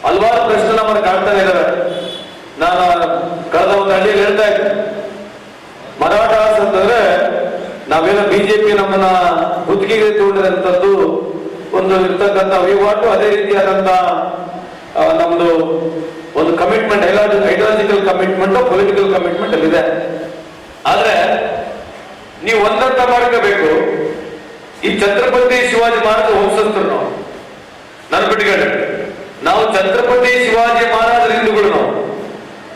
ಹಲವಾರು ಪ್ರಶ್ನೆ ನಮ್ಮನ್ನು ಕಾಡ್ತಾನೆ ಇದ್ದಾರೆ. ನಾನು ಕಳೆದ ಒಂದು ಹಳ್ಳಿಯಲ್ಲಿ ಹೇಳ್ತಾ ಇದ್ದೆ, ಮರಾಠಾಸ್ ಅಂತಂದ್ರೆ ನಾವೇನೋ ಬಿಜೆಪಿ ನಮ್ಮನ್ನ ಗುತ್ತಿಗೆಗೆ ತಗೊಂಡಿರಂತದ್ದು ಒಂದು ಇರ್ತಕ್ಕಂಥ ವಹಿವಾಟು, ಅದೇ ರೀತಿಯಾದಂತ ನಮ್ದು ಒಂದು commitment, ideological commitment, political commitment ಅಲ್ಲಿದೆ. ಆದ್ರೆ ನೀವು ಒಂದರ್ಥ ಮಾಡ್ಕೋಬೇಕು, ಈ ಛತ್ರಪತಿ ಶಿವಾಜಿ ಮಹಾರಾಜ ವಂಶಸ್ಥರು ನಾವು, ನನ್ನ ಬಿಟ್ಗಡೆ ನಾವು ಛತ್ರಪತಿ ಶಿವಾಜಿ ಮಹಾರಾಜರ ಹಿಂದೂಗಳು, ನಾವು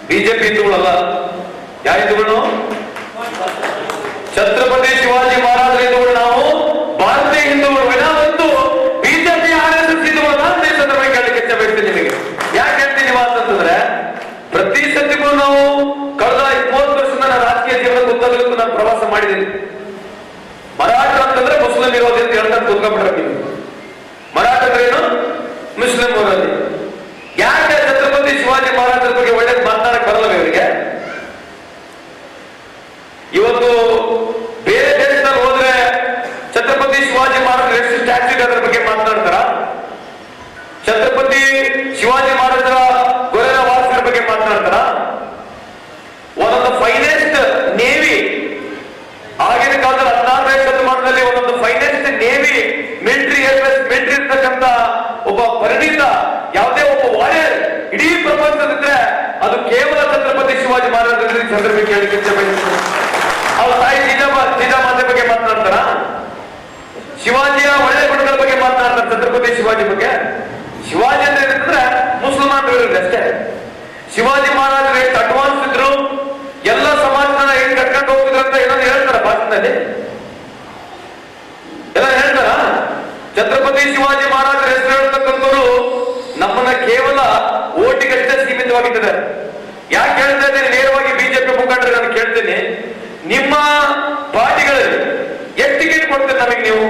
ಬಿಜೆಪಿ ಹಿಂದೂಗಳಲ್ಲ. ಯಾವ ಹಿಂದೂಗಳು? ಛತ್ರಪತಿ ಶಿವಾಜಿ ಮಹಾರಾಜರ ಹಿಂದೂಗಳು, ನಾವು ಭಾರತೀಯ ಹಿಂದೂಗಳು. ಒಂದು ಬಿಜೆಪಿ RSS ಹಿಂದೂಗಳು ಅಂತ ಈ ಸಂದರ್ಭ ಕೇಳಲಿಕ್ಕೆ ಇಚ್ಛೆ ಬಯಸ್ತೀನಿ ನಿಮಗೆ. ಯಾಕೆ ಹೇಳ್ತೀನಿ ಅಂತಂದ್ರೆ, ಪ್ರತಿ ಸತಿಗೂ ನಾವು ಕಳೆದ 30 ವರ್ಷದ ನನ್ನ ರಾಜಕೀಯ ಜೀವನ ಗೊತ್ತಾಗಲಿಕ್ಕೂ ನಾನು ಪ್ರವಾಸ ಮಾಡಿದ್ದೀನಿ. ಮರಾಠ ಅಂತಂದ್ರೆ ಮುಸ್ಲಿಂ ವಿರೋಧಿ ಅಂತ ಹೇಳ್ತಾರೆ, ಕೂತ್ಕೊಂಡ್ಬಿಟ್ರೆ. ಮರಾಠ ಅಂದ್ರೆ ಏನು? ಮುಸ್ಲಿಂ ವಿರೋಧಿ. ಯಾಕೆ ಛತ್ರಪತಿ ಶಿವಾಜಿ ಮಹಾರಾಜರ ಬಗ್ಗೆ ಒಳ್ಳೇದು ಮಾತನಾಡಕ್ ಬರಲ್ಲ ಇವರಿಗೆ? ಇವತ್ತು ಬೇರೆ ದೇಶದಲ್ಲಿ ಹೋದ್ರೆ ಛತ್ರಪತಿ ಶಿವಾಜಿ ಮಹಾರಾಜರ ಎಷ್ಟು ಸ್ಟ್ಯಾಚ್ಯೂ ಅದರ ಬಗ್ಗೆ ಮಾತನಾಡ್ತಾರ? ಛತ್ರಪತಿ ಶಿವಾಜಿ ಮಹಾರಾಜರ ಗೊರೆರ ವಾಸರ ಬಗ್ಗೆ ಮಾತನಾಡ್ತಾರ? ಒಂದೊಂದು ಫೈನೆಸ್ಟ್ ನೇವಿ, ಆಗಿನ ಕಾಲದಲ್ಲಿ 16ನೇ ಶತಮಾನದಲ್ಲಿ ಒಂದೊಂದು ಫೈನೆಸ್ಟ್ ನೇವಿ, ಮಿಲಿಟರಿ ಇರ್ತಕ್ಕಂಥ ಒಬ್ಬ ಪರಿಣಿತ, ಯಾವುದೇ ಒಬ್ಬ ವಾರಿಯರ್ ಇಡೀ ಪ್ರಪಂಚದಿದ್ರೆ ಅದು ಕೇವಲ ಛತ್ರಪತಿ ಶಿವಾಜಿ ಮಹಾರಾಜರ ಸಂದರ್ಭ ಕೇಳಲಿಕ್ಕೆ ಅವ್ರ ತಾಯಿ ಜೀಜಾಮಾತೆ ಬಗ್ಗೆ ಮಾತನಾಡ್ತಾರ? ಶಿವಾಜಿಯ ಒಳ್ಳೆ ಗುಣಗಳ ಬಗ್ಗೆ ಮಾತನಾಡ್ತಾರೆ ಛತ್ರಪತಿ ಶಿವಾಜಿ ಬಗ್ಗೆ? ಶಿವಾಜಿ ಅಂತ ಹೇಳಿದ್ರೆ ಮುಸಲ್ಮಾನರು ಇರುತ್ತೆ ಅಷ್ಟೇ. ಶಿವಾಜಿ ಮಹಾರಾಜರು ಎಷ್ಟು ಅಡ್ವಾನ್ಸ್ ಇದ್ರು, ಎಲ್ಲ ಸಮಾಜನ ಹೆಂಗ್ ಕಟ್ಕೊಂಡು ಹೋಗ್ತಿದ್ರು ಅಂತ ಏನಾದ್ರು ಹೇಳ್ತಾರ ಭಾಷಣದಲ್ಲಿ? ಎಲ್ಲ ಹೇಳ್ತಾರ? ಛತ್ರಪತಿ ಶಿವಾಜಿ ಮಹಾರಾಜರ ಹೆಸರು ಹೇಳ್ತಕ್ಕಂಥವ್ರು ನಮ್ಮನ್ನ ಕೇವಲ ಓಟಿಗಷ್ಟೇ ಸೀಮಿತವಾಗಿದ್ದಾರೆ. ಯಾಕೆ ಹೇಳ್ತಾ ಇದ್ದೀನಿ? ನೇರವಾಗಿ ಬಿಜೆಪಿ ಮುಖಂಡರು ನಾನು ಕೇಳ್ತೀನಿ, ನಿಮ್ಮ ಪಾರ್ಟಿಗಳಲ್ಲಿ ಎಷ್ಟು ಟಿಕೆಟ್ ಕೊಡ್ತೀರಿ ನಮಗೆ ನೀವು?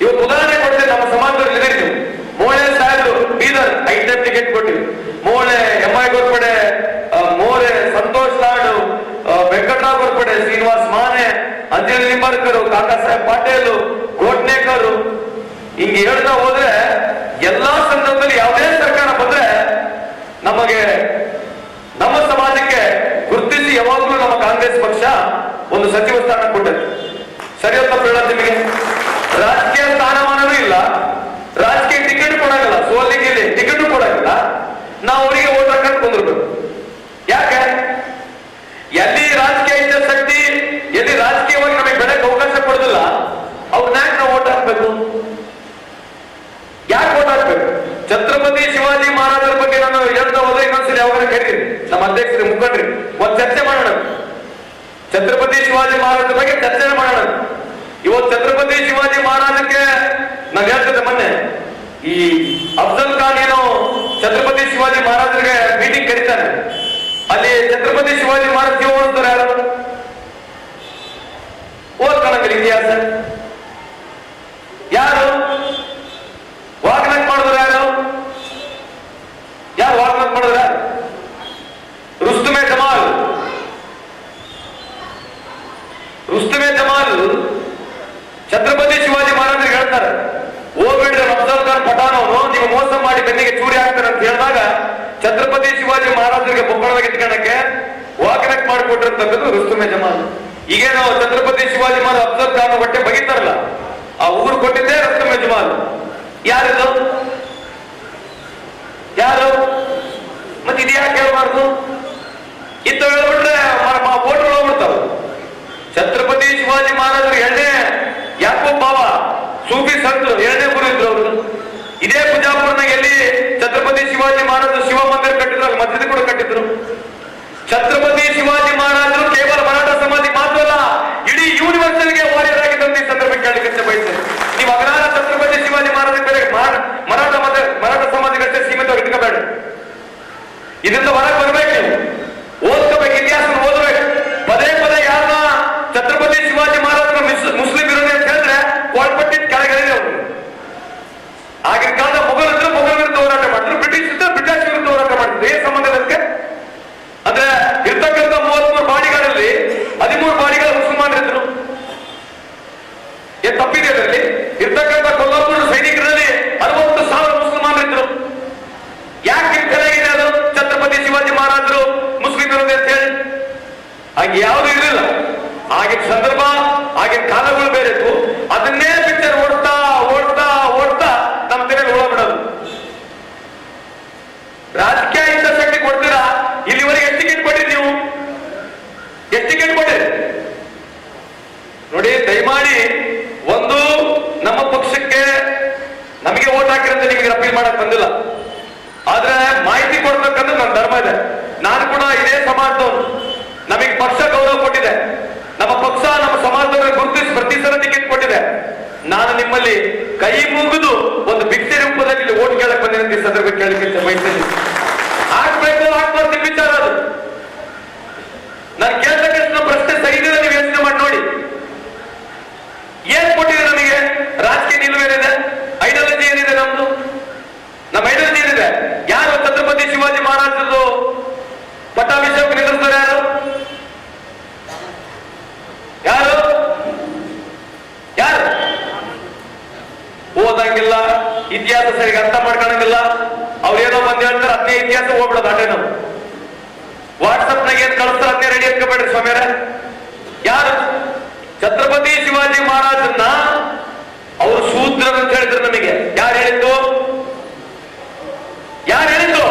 ಇವತ್ತು ಉದಾಹರಣೆ ಕೊಡ್ತೀರಿ, ನಮ್ಮ ಸಮಾಜದಲ್ಲಿ ಇದ್ದೀರಿ ನೀವು. ಮೋಳೆ ಸಾಹೇಬ್ರು ಬೀದರ್ 5 ಟಿಕೆಟ್ ಕೊಟ್ಟಿವಿ. ಮೋಳೆ MI ಗೋರ್ಪಡೆ, ಮೋರೆ ಸಂತೋಷ್ ಲಾಡು, ವೆಂಕಟರಾವ್ ಗೋರ್ಪಡೆ, ಶ್ರೀನಿವಾಸ್ ಮಾನೆ, ಅಂಜಲಿ ನಿಂಬಾರ್ಕರ್, ಕಾಕಾ ಸಾಹೇಬ್ ಪಾಟೇಲ್, ಘೋಟ್ನೇಕರ್, ಹಿಂಗೆ ಹೇಳ್ತಾ ಹೋದ್ರೆ ಎಲ್ಲಾ ಸಂದರ್ಭದಲ್ಲಿ ಯಾವುದೇ ಸರ್ಕಾರ ಬಂದ್ರೆ ನಮಗೆ, ನಮ್ಮ ಸಮಾಜಕ್ಕೆ ಗುರುತಿಸಿ ಯಾವಾಗಲೂ ನಮ್ಮ ಕಾಂಗ್ರೆಸ್ ಪಕ್ಷ ಒಂದು ಸಚಿವ ಸ್ಥಾನ ಕೊಟ್ಟದ್ದು. ಸರಿಯತ್ತ ಹೇಳೋದು ನಿಮಗೆ? ರಾಜಕೀಯ ಸ್ಥಾನಮಾನವೂ ಇಲ್ಲ, ರಾಜಕೀಯ ಟಿಕೆಟ್ ಕೊಡಂಗಿಲ್ಲ, ಸೋಲಿಗೆ ಟಿಕೆಟ್ ಕೊಡಂಗಿಲ್ಲ, ನಾವು ಅವರಿಗೆ ಓಟ್ ಹಾಕೊಂಡು ಕುಂದಿರ್ಬೇಕು. ಯಾಕೆ? ಎಲ್ಲಿ ರಾಜಕೀಯ ಇಚ್ಛಾಶಕ್ತಿ, ಎಲ್ಲಿ ರಾಜಕೀಯವಾಗಿ ನಮಗೆ ಬೆಳಕ್ಕೆ ಅವಕಾಶ ಕೊಡೋದಿಲ್ಲ, ಅವ್ರನ್ನ ನಾವು ಓಟ್ ಹಾಕ್ಬೇಕು. ಯಾಕೆ ಓಟ್ ಹಾಕ್ಬೇಕು? ಛತ್ರಪತಿ ಶಿವಾಜಿ ಮಹಾರಾಜರ ಬಗ್ಗೆ ನಾನು ಹೇಳ್ತಾ ಹೋದ್ರೆ ಇನ್ನೊಂದ್ಸರಿ ಯಾವಾಗ ಕರೀರಿ, ನಮ್ಮ ಅಧ್ಯಕ್ಷರು ಮುಖಂಡ್ರಿ ಒಂದ್ ಚರ್ಚೆ ಮಾಡೋಣ. ಛತ್ರಪತಿ ಶಿವಾಜಿ ಮಹಾರಾಜರ ಬಗ್ಗೆ ಚರ್ಚೆ ಮಾಡೋಣ. ಇವತ್ತು ಛತ್ರಪತಿ ಶಿವಾಜಿ ಮಹಾರಾಜಕ್ಕೆ ನಾನು ಹೇಳ್ತಿದ್ದೆ ಮೊನ್ನೆ, ಈ ಅಫ್ಜಲ್ ಖಾನ್ ಏನೋ ಛತ್ರಪತಿ ಶಿವಾಜಿ ಮಹಾರಾಜರಿಗೆ ಮೀಟಿಂಗ್ ಕರೀತಾನೆ. ಅಲ್ಲಿ ಛತ್ರಪತಿ ಶಿವಾಜಿ ಮಹಾರಾಜ ಜೀವ ಉಳಿಸ್ತಾರೆ ಯಾರು? ಓದ್ಕೊಳಂಗಿಲ್ಲ ಇತಿಹಾಸ. ಯಾರು ವಾಗ್ನಟ್ ಮಾಡಿದ್ರು? ಯಾರು ವಾಗ್ನಟ್ ಮಾಡಿದ್ರ? ರುಸ್ತುಮೆ ಜಮಾಲ್ ಛತ್ರಪತಿ ಶಿವಾಜಿ ಮಹಾರಾಜರಿಗೆ ಹೇಳ್ತಾರೆ, ಹೋಗ್ಬಿಡ್ರೆ ಅಫ್ಜಲ್ ಖಾನ್ ಪಠಾನ್ ಅವನು ನೀವು ಮೋಸ ಮಾಡಿ ಬೆನ್ನಿಗೆ ಚೂರಿ ಹಾಕ್ತಾರೆ ಅಂತ ಹೇಳಿದಾಗ ಛತ್ರಪತಿ ಶಿವಾಜಿ ಮಹಾರಾಜರಿಗೆ ಬೊಕ್ಕಳವಾಗಿ ಇಟ್ಕೊಳ್ಳಕ್ಕೆ ವಾಗ್ನಟ್ ಮಾಡಿಕೊಟ್ಟಿರ್ತಕ್ಕಂಥದ್ದು ರುಸ್ತುಮೆ ಜಮಾಲ್. ಈಗೇನು ಛತ್ರಪತಿ ಶಿವಾಜಿ ಮಹಾರಾಜ್ ಅಫ್ಜಲ್ ಖಾನ್ ಹೊಟ್ಟೆ ಬಗಿತಾರಲ್ಲ, ಆ ಊರು ಕೊಟ್ಟಿದ್ದೇ ರುಸ್ತುಮೆ ಜಮಾಲ್. ಯಾರಿದು? ಯಾರು? ಮತ್ತೆ ಇದು ಯಾಕೆ ಹೇಳ್ಬಾರ್ದು? ಇತ್ತು ಹೇಳ್ಬಿಟ್ರೆ ಓಟ್ಗಳು ಹೋಗ್ಬಿಡ್ತಾವ. ಛತ್ರಪತಿ ಶಿವಾಜಿ ಮಹಾರಾಜರು ಎರಡನೇ ಯಾಕೋ ಬಾವ ಸೂಫಿ ಸಂತರು, ಎರಡನೇ ಗುರು ಇದ್ರು ಅವರು. ಇದೇ ಬಿಜಾಪುರ್ನಾಗ ಎಲ್ಲಿ ಛತ್ರಪತಿ ಶಿವಾಜಿ ಮಹಾರಾಜರು ಶಿವ ಮಂದಿರ ಕಟ್ಟಿದ್ರು, ಅಲ್ಲಿ ಮಸ್ಜಿದ್ ಕೂಡ ಕಟ್ಟಿದ್ರು. ಛತ್ರಪತಿ ಶಿವಾಜಿ ಮಹಾರಾಜರು ಕೇವಲ ಮರಾಠ ಸಮಾಜಕ್ಕೆ ಮಾತ್ರವಲ್ಲ, ಇಡೀ ಯೂನಿವರ್ಸಲ್ಗೆ ವಾರಿಯರ್ ಆಗಿದ್ದಂತ ಈ ಸಂದರ್ಭ ಕೇಳಲಿಕ್ಕೆ ಬಯಸ್ತೇನೆ. ನೀವು ಅಗ್ರಹಾರ ಛತ್ರಪತಿ ಶಿವಾಜಿ ಮಹಾರಾಜ ಬೇರೆ ಮರಾಠ ಸಮಾಜಕ್ಕಷ್ಟೇ ಸೀಮಿತವಾಗಿ ಇಟ್ಕೋಬೇಡ. ಇದರಿಂದ ಹೊರಗೆ ಬರ್ಬೇಕು, ನೀವು ಓದ್ಕೋಬೇಕು, ಇತಿಹಾಸ ಓದಬೇಕು. ಪದೇ ಪದೇ ಯಾರನ್ನ ಛತ್ರಪತಿ ಶಿವಾಜಿ ಮಹಾರಾಜರು ಮುಸ್ಲಿಂ ವಿರೋಧಿ ಅಂತ ಹೇಳಿದ್ರೆ ಕೊಳ್ಪಟ್ಟಿದ್ ಕೆಳಗಡೆ ಅವರು. ಆಗಿನ ಕಾಲದ ಮೊಘಲ್ ಇದ್ರು ಮೊಘಲ್ ವಿರುದ್ಧ ಹೋರಾಟ ಮಾಡಿದ್ರು, ಬ್ರಿಟಿಷ್ ಇದ್ರು ಬ್ರಿಟಿಷ್ ವಿರುದ್ಧ ಹೋರಾಟ ಮಾಡಿದ್ರು. ಏನ್ ಸಂಬಂಧ ಅದಕ್ಕೆ? ಅಂದ್ರೆ ಇರ್ತಕ್ಕಂಥ 33 ಬಾಡಿಗಳಲ್ಲಿ 13 ಬಾಡಿಗಳ ಮುಸಲ್ಮಾನರಿದ್ರು. ಏನ್ ತಪ್ಪಿದೆ ಅದರಲ್ಲಿ? ಇರ್ತಕ್ಕಂಥ ಕೊಲ್ಲಾಪುರ ಸೈನಿಕರಲ್ಲಿ 60,000 ಮುಸಲ್ಮಾನರಿದ್ರು. ಅನ್ನೋದು ನನ್ನ ಧರ್ಮ ಇದೆ. ನಾನು ಕೂಡ ಇದೇ ಸಮಾಜದವನು. ನಮಗೆ ಪಕ್ಷ ಗೌರವ ಕೊಟ್ಟಿದೆ. ನಮ್ಮ ಪಕ್ಷ ನಮ್ಮ ಸಮಾಜದವರ ಗುರುತಿಸಿ ಪ್ರತಿ ಸಲ ಟಿಕೆಟ್ ಕೊಟ್ಟಿದೆ. ನಾನು ನಿಮ್ಮಲ್ಲಿ ಕೈ ಮುಗಿದು ಒಂದು ಭಿಕ್ಷೆ ರೂಪದಲ್ಲಿ ಇಲ್ಲಿ ಓಟ್ ಕೇಳಕ್ ಬಂದಿರೋ ಈ ಸಂದರ್ಭ ಕೇಳಲಿಕ್ಕೆ ಬಯಸ್ತೇನೆ. ಆಗ್ಬೇಕು ಆಗ್ಬಾರ್ದು ನಿಮ್ಮ ವಿಚಾರ ಅದು. ನಾನು ಕೇಳ್ತಕ್ಕಂಥ ಪ್ರಶ್ನೆ ಸರಿದಿಲ್ಲ, ನೀವು ಯೋಚನೆ ಮಾಡಿ ನೋಡಿ. ಏನ್ ಕೊಟ್ಟಿದೆ ನಮಗೆ? ರಾಜಕೀಯ ನಿಲುವೇನಿದೆ? ಐಡಿಯಾಲಜಿ ಏನಿದೆ ನಮ್ದು? ನಮ್ಮ ಐಡಿಯಾಲಜಿ ಏನಿದೆ? ಯಾರು ಛತ್ರಪತಿ ಶಿವಾಜಿ ಮಹಾರಾಜರದು ಪಟ್ಟಾಭಿಷೇಕ ನಿಲ್ಲಿಸ್ತಾರೆ? ಯಾರು ಯಾರು ಯಾರು ಓದಂಗಿಲ್ಲ, ಇತಿಹಾಸ ಸರಿಯಾಗಿ ಅರ್ಥ ಮಾಡ್ಕೊಳಂಗಿಲ್ಲ. ಅವ್ರೇನೋ ಬಂದ್ ಹೇಳ್ತಾರೆ, ಅದೇ ಇತಿಹಾಸ ಹೋಗ್ಬಿಡೋದು ಅದೇ. ನಾವು ವಾಟ್ಸಪ್ ನಾಗ ಏನ್ ಕಳಿಸ್ತಾರೆ ಅದನ್ನೇ ರೆಡಿ ಇಟ್ಕೊಬೇಡ್ರಿ ಸ್ವಾಮಿಯರ. ಯಾರು ಛತ್ರಪತಿ ಶಿವಾಜಿ ಮಹಾರಾಜನ್ನ ಅವರು ಶೂದ್ರರು ಅಂತ ಹೇಳಿದ್ರು ನಮಗೆ. ಯಾರು ಹೇಳಿದ್ದು? ಯಾರು ಹೇಳಿದ್ದು?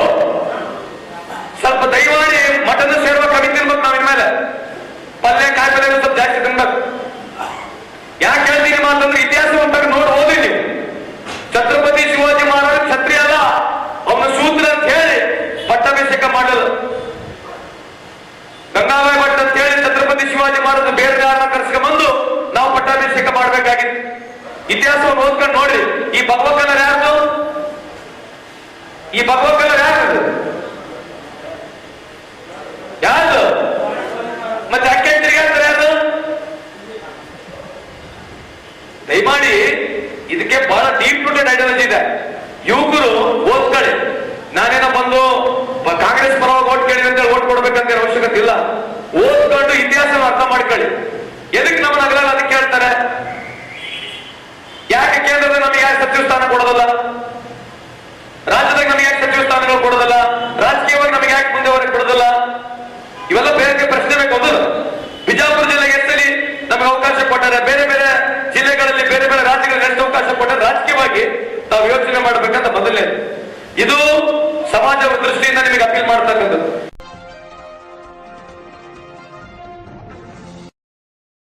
ಸ್ವಲ್ಪ ದಯಮಾಡಿ ಮಟನ್ ಸೇರ್ಬೇಕು, ಕಮ್ಮಿ ತಿನ್ಬೇಕು. ನಾವ್ ಇನ್ಮೇಲೆ ಪಲ್ಯ ಕಾಯಿಪಲ್ಯ ಸ್ವಲ್ಪ ಜಾಸ್ತಿ ತಿನ್ಬೇಕು. ಯಾಕೆ ಹೇಳ್ತೀನಿ ಮಾತಂದ್ರೆ ಇತಿಹಾಸ ಒಂದಾಗ ನೋಡಿ ಓದಿ ನೀವು. ಛತ್ರಪತಿ ಶಿವಾಜಿ ಮಹಾರಾಜ ಕ್ಷತ್ರಿಯ ಅಲ್ಲ, ಅವನ ಶೂದ್ರ ಅಂತ ಹೇಳಿ ಪಟ್ಟಾಭಿಷೇಕ ಮಾಡಲು ಗಂಗಾಬಾಯಿ ಭಟ್ ಅಂತ ಹೇಳಿ ಛತ್ರಪತಿ ಶಿವಾಜಿ ಮಹಾರಾಜ ಬೇರೆ ಯಾರನ್ನ ಕರ್ಸ್ಕೊಂಡ್ಬಂದು ನಾವು ಪಟ್ಟಾಭಿಷೇಕ ಮಾಡ್ಬೇಕಾಗಿತ್ತು. ಇತಿಹಾಸವನ್ನು ಓದ್ಕೊಂಡು ನೋಡ್ರಿ. ಈ ಭಗವಕಲರ್ ಯಾರು? ಈ ಭಗವಕಲರ್ ಯಾರು? ಯಾರು? ಮತ್ತೆ ಅಕ್ಕೆ ತಿರುಗಾಡ್ತಾರೆ ಯಾರು? ದಯಮಾಡಿ ಇದಕ್ಕೆ ಬಹಳ ಡೀಪ್ ರೂಟೆಡ್ ಐಡಿಯಾಲಜಿ ಇದೆ. ಯುವಕರು ಓದ್ಕೊಳ್ಳಿ. ನಾನೇನೋ ಬಂದು ಕಾಂಗ್ರೆಸ್ ಪರವಾಗಿ ಓಟ್ ಕೇಳಿ ಅಂತೇಳಿ ಓಟ್ ಕೊಡ್ಬೇಕಂತ ಅವಶ್ಯಕತೆ ಇಲ್ಲ. ಓದ್ಕೊಂಡು ಇತಿಹಾಸ ಅರ್ಥ ಮಾಡ್ಕೊಳ್ಳಿ. ಎದಕ್ಕೆ ನಮ್ಮನ್ನ ಆಗಲ್ಲ ಅದಕ್ಕೆ ಕೇಳ್ತಾರೆ. ಯಾಕೆ ಕೇಂದ್ರದಲ್ಲಿ ನಮಗೆ ಯಾಕೆ ಸಚಿವ ಸ್ಥಾನ ಕೊಡೋದಲ್ಲ? ರಾಜ್ಯದಾಗ ನಮಗೆ ಯಾಕೆ ಸಚಿವ ಸ್ಥಾನಗಳು ಕೊಡೋದಲ್ಲ? ರಾಜಕೀಯವಾಗಿ ನಮಗೆ ಯಾಕೆ ಮುಂದೆ ಹೊರಗೆ ಕೊಡೋದಲ್ಲ? ಇವೆಲ್ಲ ಬೇರೆ ಪ್ರಶ್ನೆ ಬೇಕು. ಒಂದು ಬಿಜಾಪುರ ಜಿಲ್ಲೆಗೆ ಎಷ್ಟಲ್ಲಿ ನಮಗೆ ಅವಕಾಶ ಕೊಟ್ಟಾರೆ, ಬೇರೆ ಬೇರೆ ಜಿಲ್ಲೆಗಳಲ್ಲಿ ಬೇರೆ ಬೇರೆ ರಾಜ್ಯಗಳಲ್ಲಿ ಎಷ್ಟು ಅವಕಾಶ ಕೊಟ್ಟಾರೆ. ರಾಜಕೀಯವಾಗಿ ನಾವು ಯೋಚನೆ ಮಾಡ್ಬೇಕಂತ ಮೊದಲೇ ಇದು ಸಮಾಜ ದೃಷ್ಟಿಯಿಂದ ನಿಮಗೆ ಅಪೀಲ್ ಮಾಡ್ತಕ್ಕಂಥದ್ದು.